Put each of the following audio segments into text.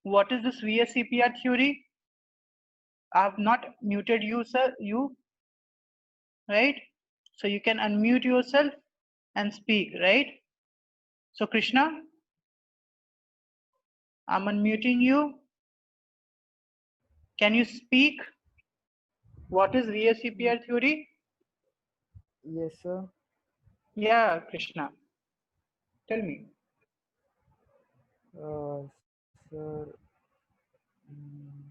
What is this VSEPR theory? I have not muted you, sir. You, right? So you can unmute yourself and speak, right? So Krishna, I'm unmuting you. Can you speak? What is VSEPR theory? Yes, sir. Yeah, Krishna. Tell me. Sir. mm,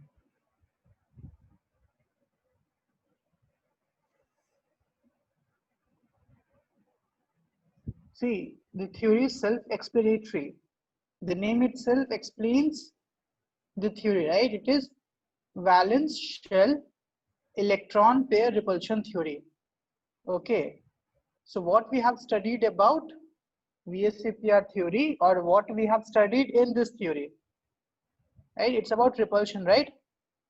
See, the theory is self-explanatory. The name itself explains the theory, right? It is valence shell electron pair repulsion theory. Okay. So what we have studied about VSEPR theory, or what we have studied in this theory, right? It's about repulsion, right?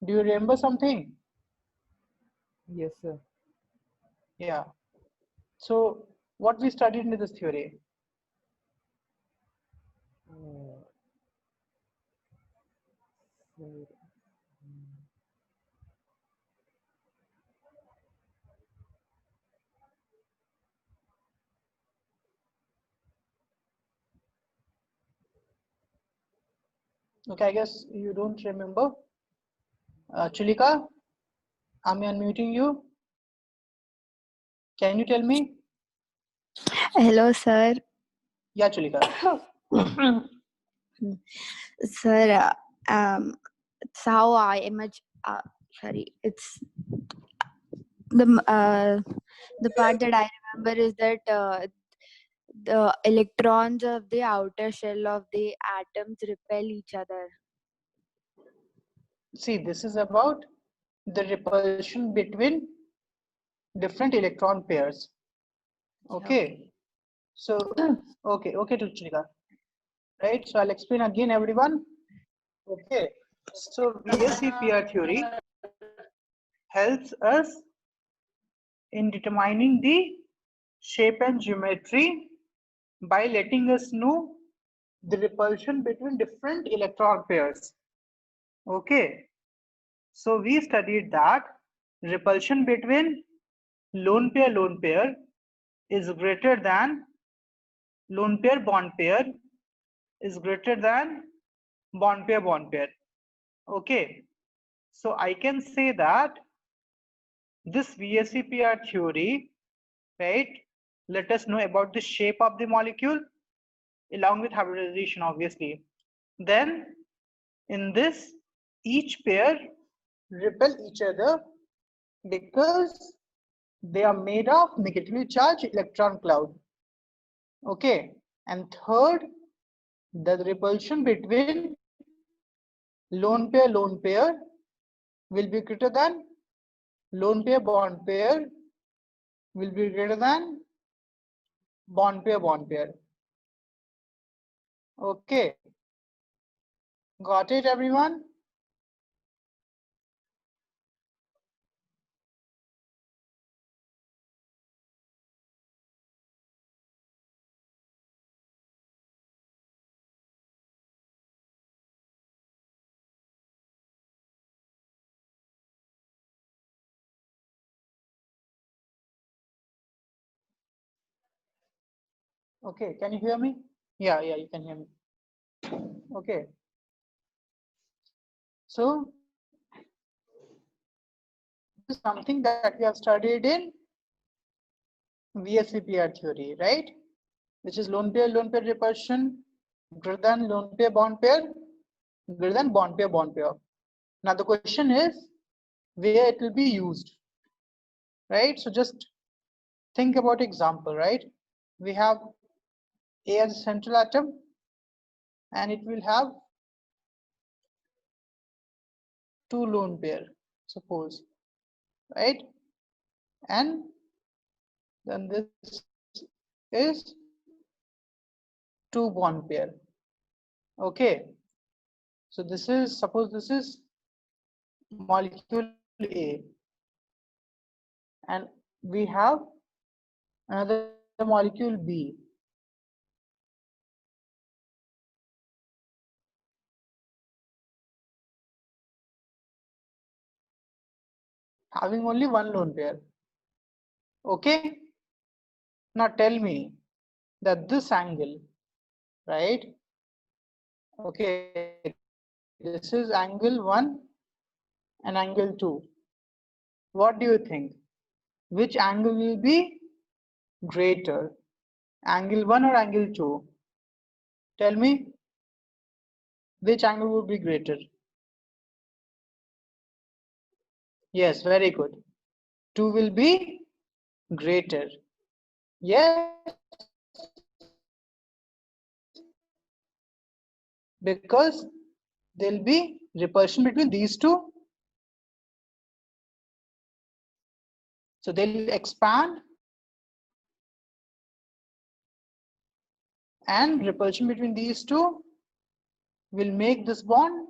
Do you remember something? Yes, sir. Yeah. So what we studied in this theory? Uh, sir. Okay, I guess you don't remember. Chulika, I'm unmuting you. Can you tell me? Hello, sir. Yeah, Chulika. Sir, it's how I imagine. Sorry, it's the part that I remember is that the electrons of the outer shell of the atoms repel each other. See, this is about the repulsion between different electron pairs. Okay. So, okay, Chulika. Right. So I'll explain again, everyone. Okay. So VSEPR theory helps us in determining the shape and geometry by letting us know the repulsion between different electron pairs. Okay. So we studied that repulsion between lone pair is greater than lone pair bond pair is greater than bond pair. Okay. So I can say that this VSEPR theory, right, let us know about the shape of the molecule along with hybridization, obviously. Then in this, each pair repel each other because they are made of negatively charged electron cloud. Okay. And third, the repulsion between lone pair will be greater than lone pair bond pair will be greater than bond pair. Okay. Got it, everyone? Okay, can you hear me? Yeah, you can hear me. Okay. So this is something that we have studied in VSEPR theory, right? Which is lone pair repulsion greater than lone pair bond pair greater than bond pair. Now the question is where it will be used, right? So just think about example, right? We have A as a central atom and it will have two lone pair, suppose, right? And then this is two bond pair. Okay. So this is, suppose this is molecule A and we have another molecule B. having only one lone pair. Okay. Now tell me that this angle, right? Okay, this is angle 1 and angle 2. What do you think? Which angle will be greater? Angle 1 or angle 2? Tell me, which angle would be greater? Yes, very good. 2 will be greater. Yes, because there'll be repulsion between these two. So they'll expand and repulsion between these two will make this bond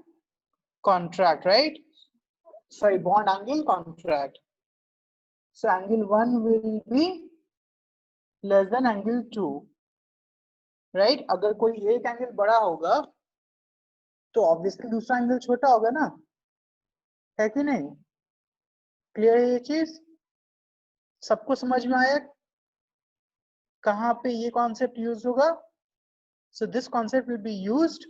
contract, right? Sorry, bond angle contract. So angle 1 will be less than angle 2, right? अगर कोई एक angle बड़ा होगा तो obviously दूसरा angle छोटा होगा ना, है कि नहीं? क्लियर है ये चीज? सबको समझ में आया कहाँ पे ये कॉन्सेप्ट यूज होगा? So this concept will be used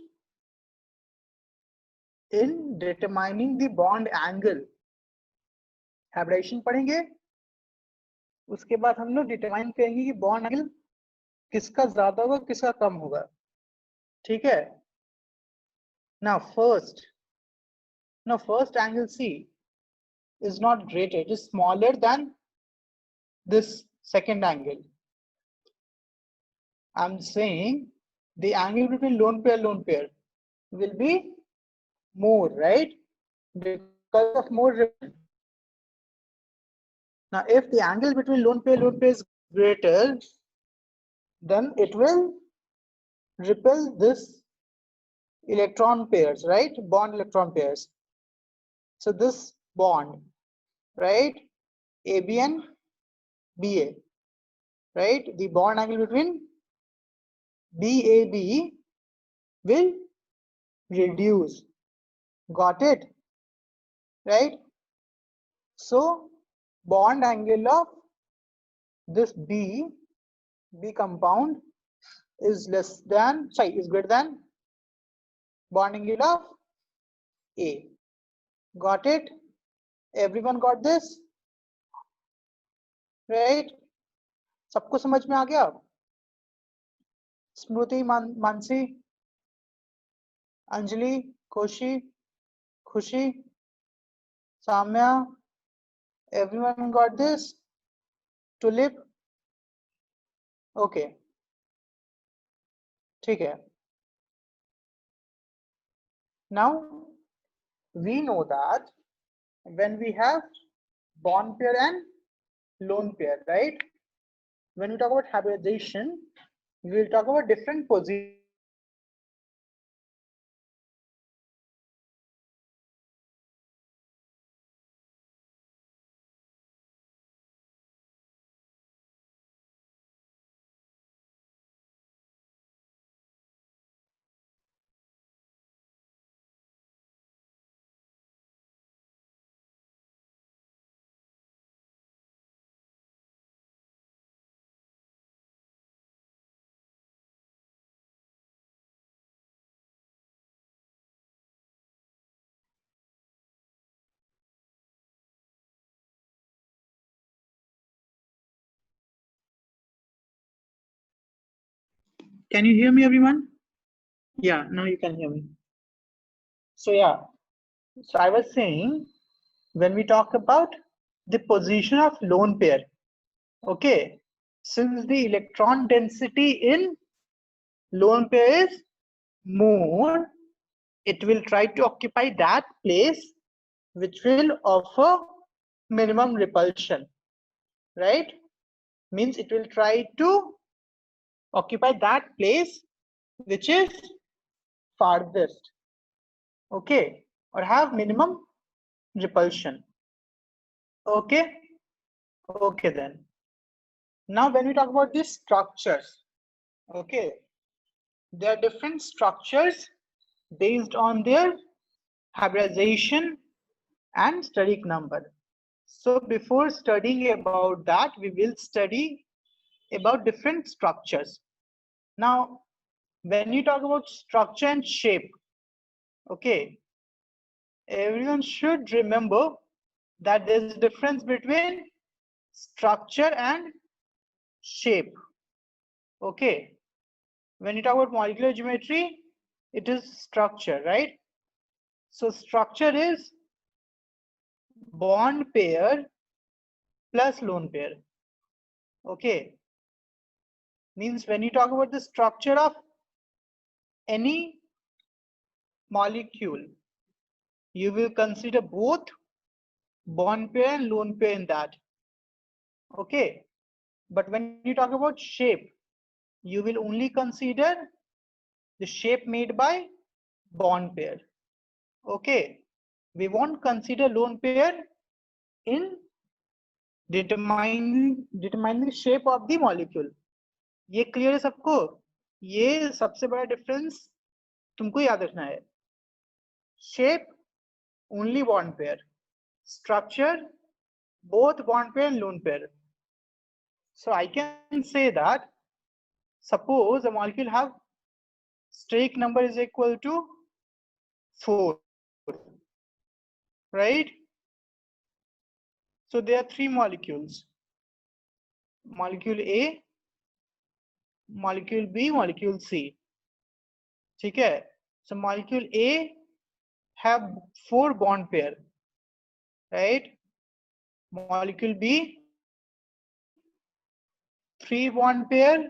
in determining the bond angle. Hybridisation पढ़ेंगे, उसके बाद हम लोग डिटरमाइन करेंगे कि बॉन्ड एंगल किसका ज्यादा होगा किसका कम होगा, ठीक है? Now first angle C is not greater, it is smaller than this second angle. I'm saying the angle between lone pair will be more, right? Because of more repulsion. Now if the angle between lone pair is greater, then it will repel this electron pairs, right? Bond electron pairs. So this bond, right? AB and BA, right? The bond angle between BAB will reduce. Got it? Right? So bond angle of this B compound is greater than bond angle of A. Got it? Everyone got this? Right? सबको समझ में आ गया? स्मृति, मानसी, अंजलि, खुशी, Samya, everyone got this? Tulip? Okay. ठीक है. Now we know that when we have bond pair and lone pair, right? When we talk about hybridization, we will talk about different positions. Can you hear me, everyone? Yeah, now you can hear me. So yeah, so I was saying, when we talk about the position of lone pair, okay, since the electron density in lone pair is more, it will try to occupy that place which will offer minimum repulsion, right? Means it will try to occupy that place which is farthest, okay, or have minimum repulsion. Okay, okay then. Now when we talk about these structures, okay, there are different structures based on their hybridization and steric number. So before studying about that, we will study about different structures. Now, when you talk about structure and shape, okay, everyone should remember that there's a difference between structure and shape. Okay, when you talk about molecular geometry, it is structure, right? So structure is bond pair plus lone pair. Okay, means when you talk about the structure of any molecule, you will consider both bond pair and lone pair in that. Okay, but when you talk about shape, you will only consider the shape made by bond pair. Okay, we won't consider lone pair in determining the shape of the molecule. ये clear है सबको? ये सबसे बड़ा difference तुमको याद रखना है. Shape only bond pair, structure both bond pair and lone pair. So I can say that suppose a molecule have steric number is equal to 4, right? So there are 3 molecules, molecule A, molecule B, molecule C. ठीक है? So molecule A have 4 bond pair, right? Molecule B 3 bond pair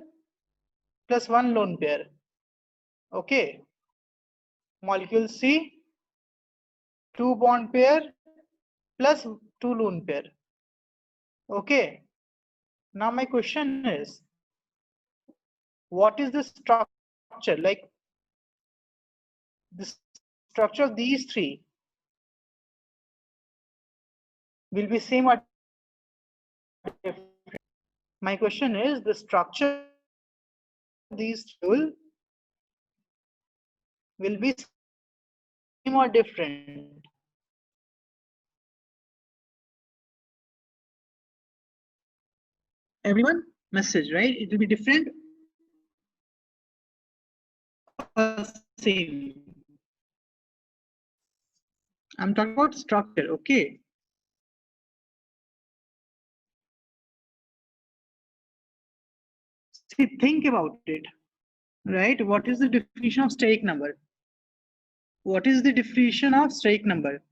plus 1 lone pair. Okay. Molecule C 2 bond pair plus 2 lone pair. Okay. Now my question is, what is the structure? Like the structure of these 3 will be same or different? My question is, the structure of these 2 will be same or different? Everyone message, right? It will be different or same. I'm talking about structure, okay? See, think about it, right? What is the definition of steric number? What is the definition of steric number?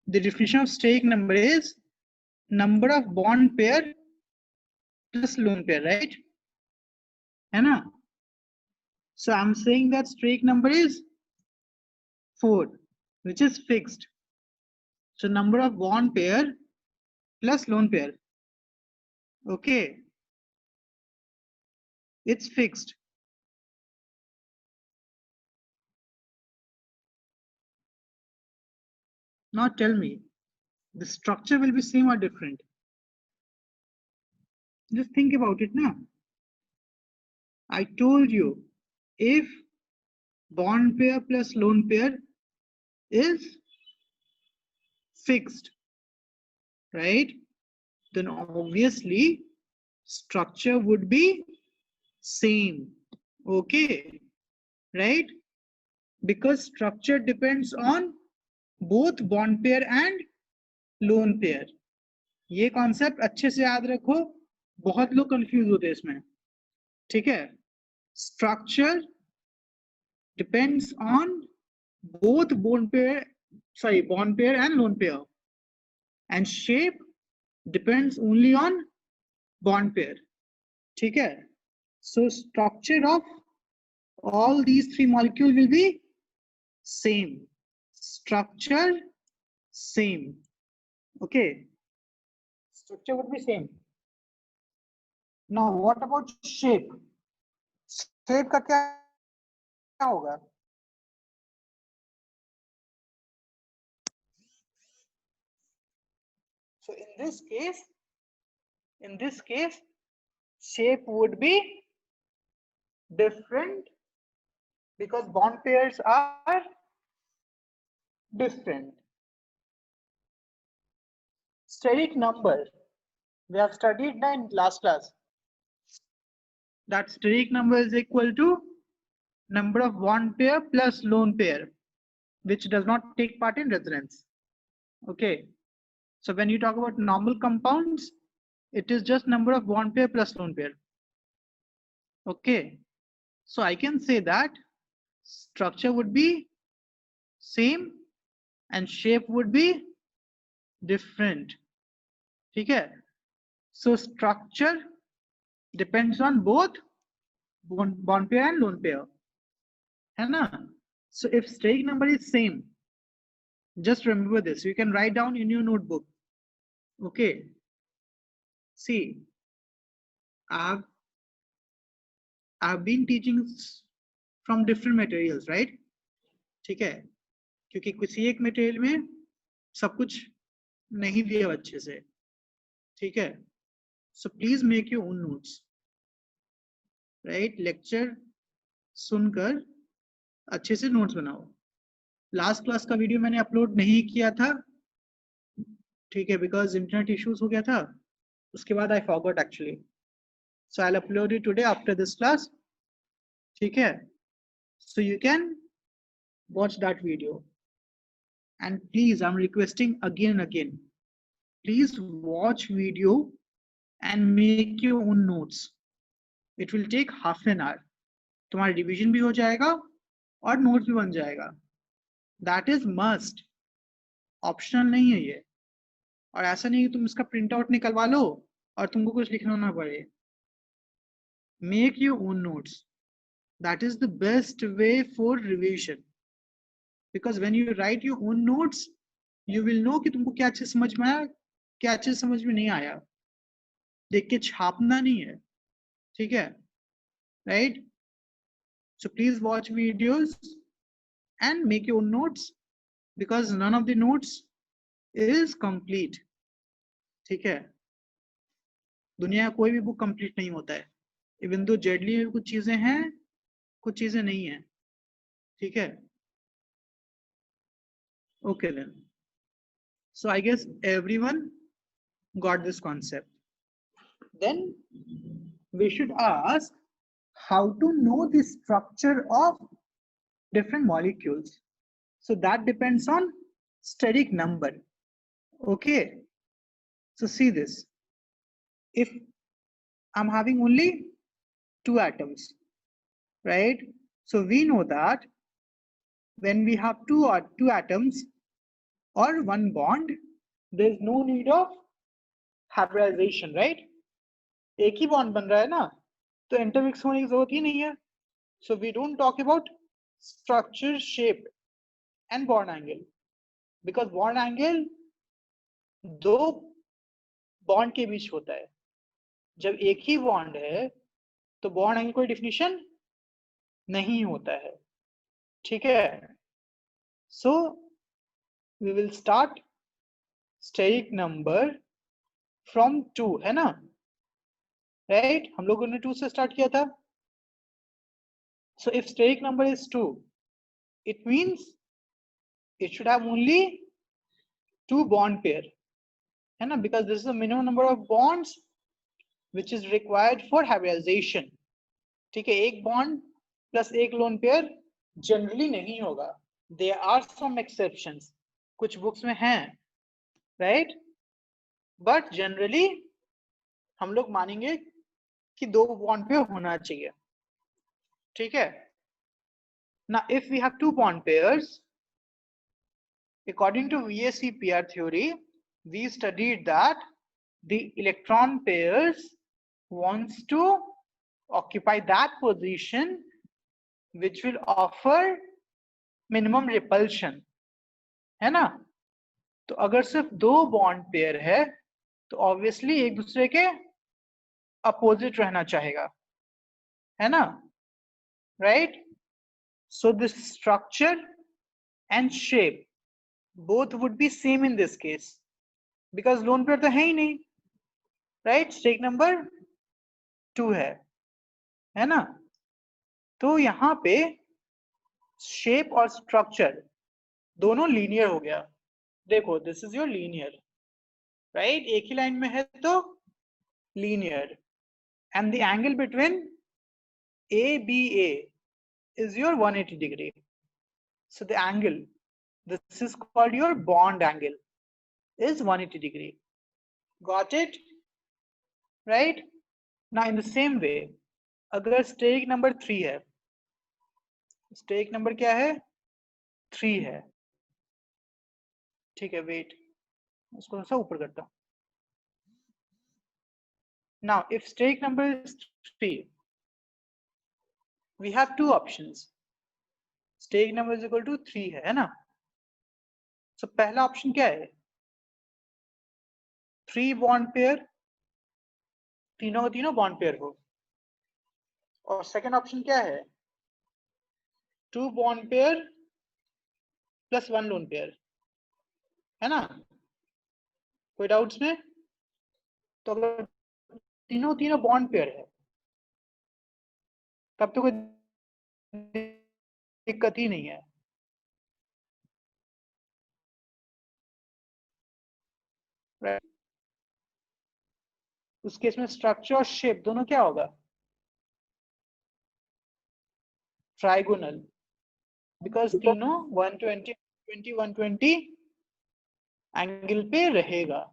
The definition of steric number is number of bond pair plus lone pair, right? है ना? So I'm saying that steric number is 4, which is fixed. So number of bond pair plus lone pair. Okay. It's fixed. Now tell me, the structure will be same or different? Just think about it now. I told you, if bond pair plus lone pair is fixed, right? Then obviously structure would be same. Okay, right? Because structure depends on both bond pair and lone pair. ये concept अच्छे से याद रखो, बहुत लोग confuse होते हैं इसमें. ठीक है? Structure depends on both bond pair and lone pair, and shape depends only on bond pair. ठीक है? So structure of all these 3 molecules will be same. Structure same. Okay. Structure would be same. Now what about shape? Shape का क्या होगा? So in this case, shape would be different because bond pairs are different. steric number, we have studied that in last class, that steric number is equal to number of bond pair plus lone pair, which does not take part in resonance. Okay, so when you talk about normal compounds, it is just number of bond pair plus lone pair. Okay, so I can say that structure would be same and shape would be different. Okay, so structure depends on both bond pair and lone pair, है ना? So if steric number is same, just remember this, you can write down in your notebook. Okay, see, I've been teaching from different materials, right? ठीक है, क्योंकि किसी एक material में सब कुछ नहीं दिया अच्छे से, ठीक है? So please make your own notes, right? Lecture सुनकर अच्छे से नोट्स बनाओ. लास्ट क्लास का वीडियो मैंने अपलोड नहीं किया था, ठीक है, बिकॉज इंटरनेट इश्यूज हो गया था. उसके बाद I forgot actually, so I will upload it today after this class. ठीक है, so you can watch that video, and please I'm requesting again and again, please watch video and make your own notes. It will take half an hour. तुम्हारा revision भी हो जाएगा और notes भी बन जाएगा. दैट इज मस्ट, ऑप्शनल नहीं है ये. और ऐसा नहीं कि तुम इसका प्रिंट आउट निकलवा लो और तुमको कुछ लिखना ना पड़े. Make your own notes. That is the best way for revision, because when you write your own notes, you will know कि तुमको क्या चीज समझ में आया, क्या चीज समझ में नहीं आया. देख के छापना नहीं है, ठीक है, right? So please watch videos and make your own notes, because none of the notes is complete. ठीक है, दुनिया का कोई भी बुक कंप्लीट नहीं होता है. इवन दो जेडली में कुछ चीजें हैं, कुछ चीजें नहीं है. ठीक है, okay then. So I guess everyone got this concept. Then we should ask how to know the structure of different molecules. So that depends on steric number. Okay, so see this. If I'm having only 2 atoms, right? So we know that when we have two atoms or one bond, there is no need of hybridization, right? एक ही bond बन रहा है ना, तो intermix होने की जरूरत ही नहीं है. So we don't talk about structure, shape and bond angle, because bond angle दो bond के बीच होता है. जब एक ही bond है तो bond angle कोई definition नहीं होता है. ठीक है, so we will start steric number from 2, है ना, right? हम लोगों ने 2 से start किया था. So if steric number is 2, it means it should have only 2 bond pair, है ना, because this is the minimum number of bonds which is required for hybridization. ठीक है, एक bond plus एक lone pair generally नहीं होगा. There are some exceptions, कुछ books में हैं, right? But generally हम लोग मानेंगे कि 2 bond pair होना चाहिए. ठीक है, now if we have 2 bond pairs, according to VSEPR theory, we studied that the electron pairs wants to occupy that position which will offer minimum repulsion, है ना. तो अगर सिर्फ 2 bond pair है तो obviously एक दूसरे के opposite रहना चाहेगा, है ना, right? So this structure and shape both would be same in this case, because lone pair तो है ही नहीं, right? Steric number 2 है ना. तो यहाँ पे shape और structure दोनों linear हो गया. देखो, this is your linear, right, एक ही लाइन में है तो linear, and the angle between ABA is your 180 degree. So the angle, this is called your bond angle, is 180 degree. Got it? Right? Now in the same way, अगर stake number 3 है, stake number क्या है? 3 है, ठीक है, wait, उसको थोड़ा सा ऊपर करता हूं. Now if stake number is 3, we have two options. Stake number is equal to 3 है ना? So पहला ऑप्शन क्या है? 3 बॉन्ड पेयर, तीनों का तीनों बॉन्ड पेयर हो. और सेकंड ऑप्शन क्या है? 2 bond pair plus 1 loan pair, है ना? कोई डाउट्स में? तो अगर तीनों तीनों बॉन्ड पेयर है तब तो कोई दिक्कत ही नहीं है. Right? उस केस में स्ट्रक्चर और शेप दोनों क्या होगा? ट्राइगोनल, बिकॉज तीनों 120 120 एंगल पे रहेगा,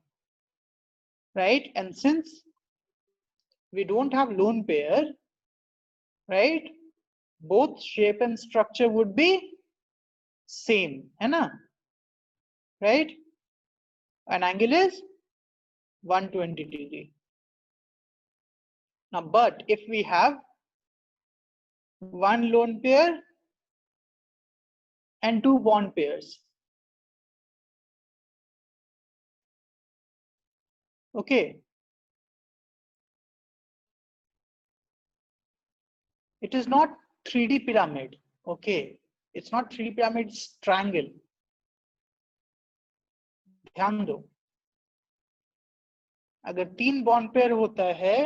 right? And since we don't have lone pair, right, both shape and structure would be same, है ना? Right? An angle is 120 degree. Now but if we have one lone pair and 2 bond pairs, okay, it is not 3D pyramid, okay, it's not 3D pyramid, it's triangle. ध्यान दो, अगर 3 bond pair होता है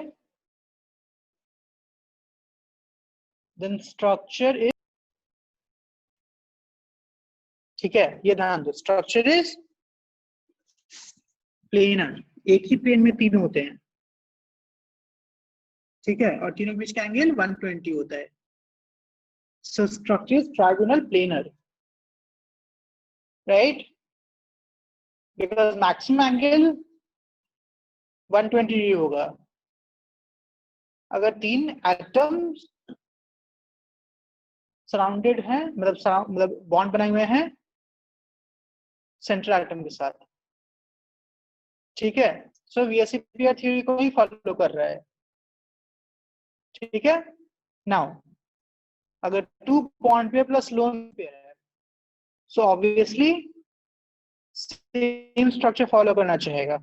then structure is, ठीक है, ये ध्यान दो, structure is planar, एक ही प्लेन में तीन होते हैं, ठीक है, और तीनों के बीच का एंगल 120 होता है. So structure is trigonal planar, right? Because maximum angle 120 degree होगा अगर तीन एटम्स सराउंडेड हैं, मतलब बॉन्ड बनाए हुए हैं सेंट्रल एटम के साथ, ठीक है. सो VSEPR थ्योरी को ही फॉलो कर रहा है, ठीक है. नाउ अगर 2 bond pair plus lone pair है, so obviously same structure follow करना चाहेगा.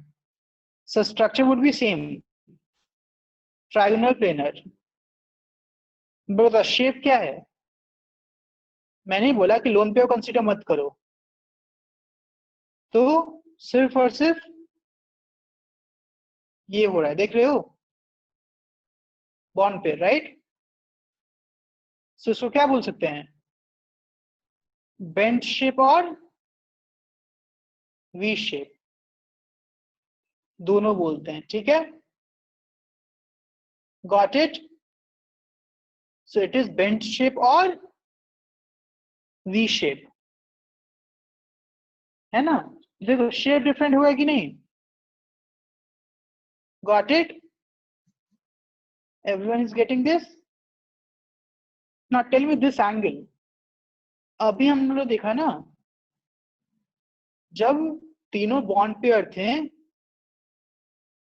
So structure would be same, trigonal planar. बता शेप क्या है? मैंने बोला कि लोन पेयर कंसीडर मत करो, तो सिर्फ और सिर्फ ये हो रहा है, देख रहे हो, बॉन्ड पेयर, राइट? सो इसको क्या बोल सकते हैं? बेंट शेप और वी शेप दोनों बोलते हैं, ठीक है. Got it? So it is bent shape और वी शेप, है ना? देखो शेप डिफरेंट हुआ है कि नहीं? Got it? Everyone is getting this? Now tell me this angle. अभी हम लोग देखा ना, जब तीनों बॉन्ड पेयर थे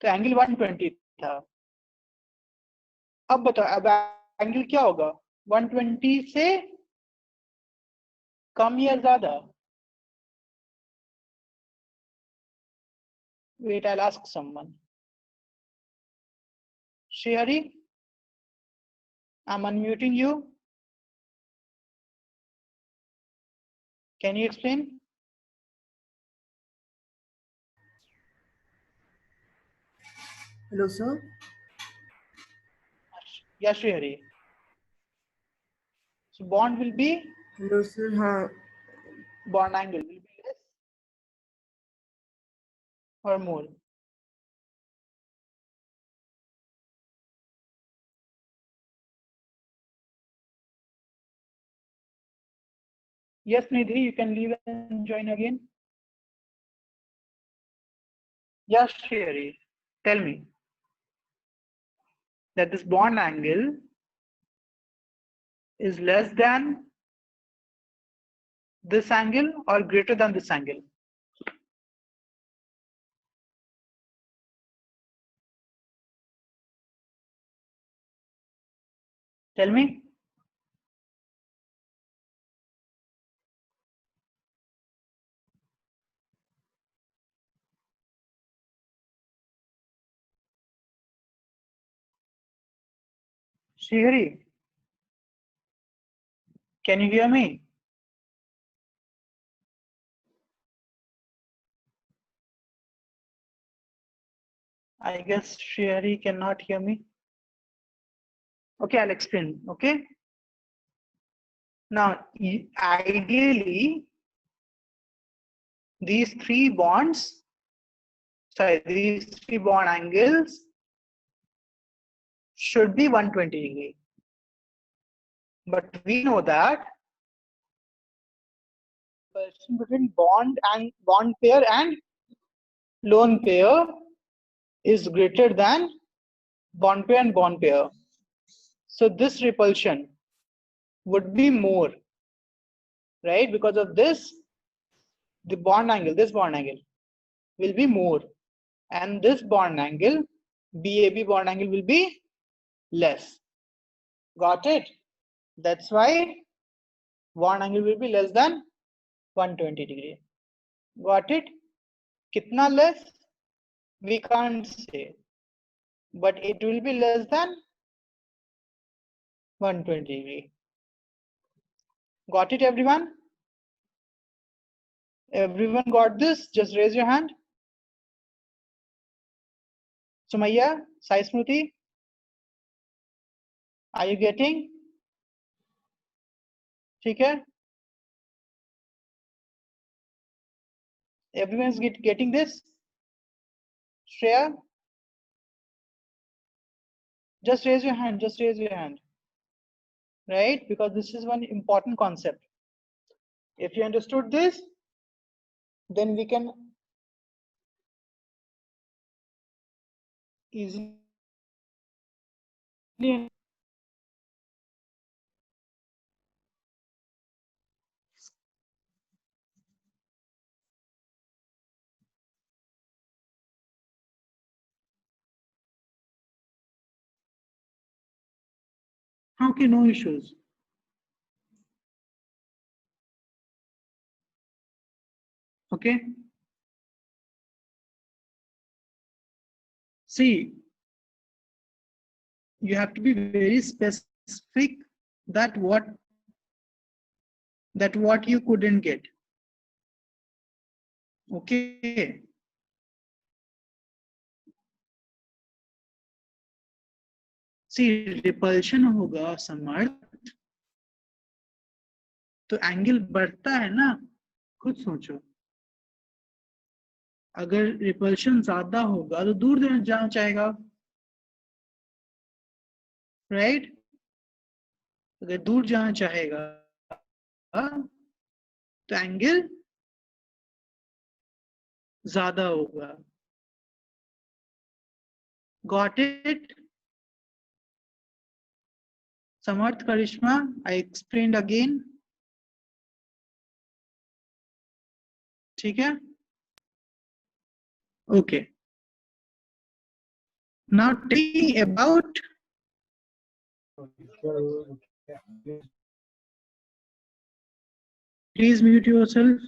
तो एंगल 120 था. अब बताओ, अब एंगल क्या होगा? 120 से कम या ज्यादा? Wait, I'll ask someone. Shrihari, I'm unmuting you. Can you explain? Hello, sir. Yeah, Shrihari. So bond will be, Hello, sir. हाँ, bond angle will be less or more? Yes, Nidhi, you can leave and join again. Yes, Sherry, tell me that this bond angle is less than this angle or greater than this angle. Tell me. Sherry, can you hear me? I guess Sherry cannot hear me. Okay, I'll explain. Okay. Now, ideally, these three bond angles should be 120 degree. But we know that between bond pair and lone pair is greater than bond pair and bond pair. So this repulsion would be more, right? Because of this, this bond angle will be more, and this bond angle, BAB bond angle, will be less. Got it? That's why bond angle will be less than 120 degree. Got it? Kitna less? We can't say, but it will be less than 120 degree. Got it, everyone? Everyone got this? Just raise your hand. Sumaya, Sai Smriti, are you getting? Okay. Everyone is getting this? Shreya? Just raise your hand, just raise your hand. Right? Because this is one important concept. If you understood this, then we can easily. Okay, no issues. Okay. See, you have to be very specific that what you couldn't get. Okay. See, repulsion होगा समर्थ तो angle बढ़ता है ना, खुद सोचो. अगर repulsion ज्यादा होगा तो दूर जाना चाहेगा, राइट? अगर दूर जाना चाहेगा तो एंगल ज्यादा होगा. Got it? Samarth, Karishma, I explained again. ठीक है? Okay. Now talking about please mute yourself.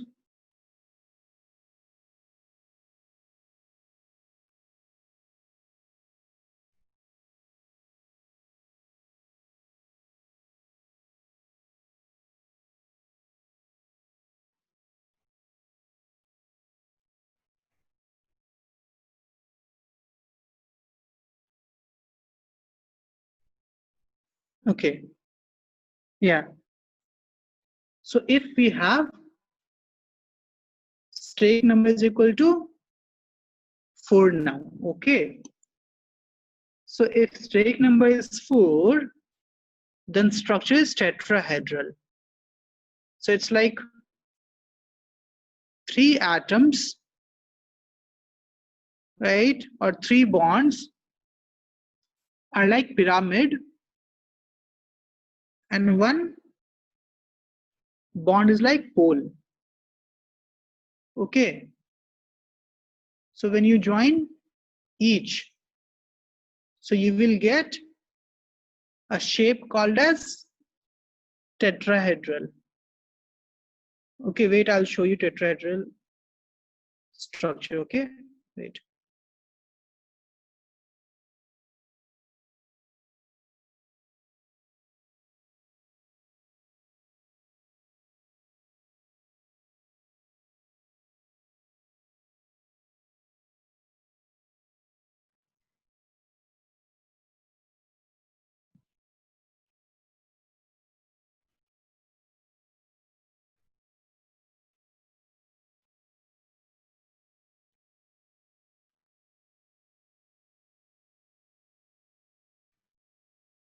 Okay. Yeah. So if we have Drake number is equal to 4 now. Okay. So if Drake number is 4, then structure is tetrahedral. So it's like 3 atoms, right? Or 3 bonds are like pyramid, and 1 bond is like pole. Okay. So when you join each, so you will get a shape called as tetrahedral. Okay, wait, I'll show you tetrahedral structure. Okay, wait.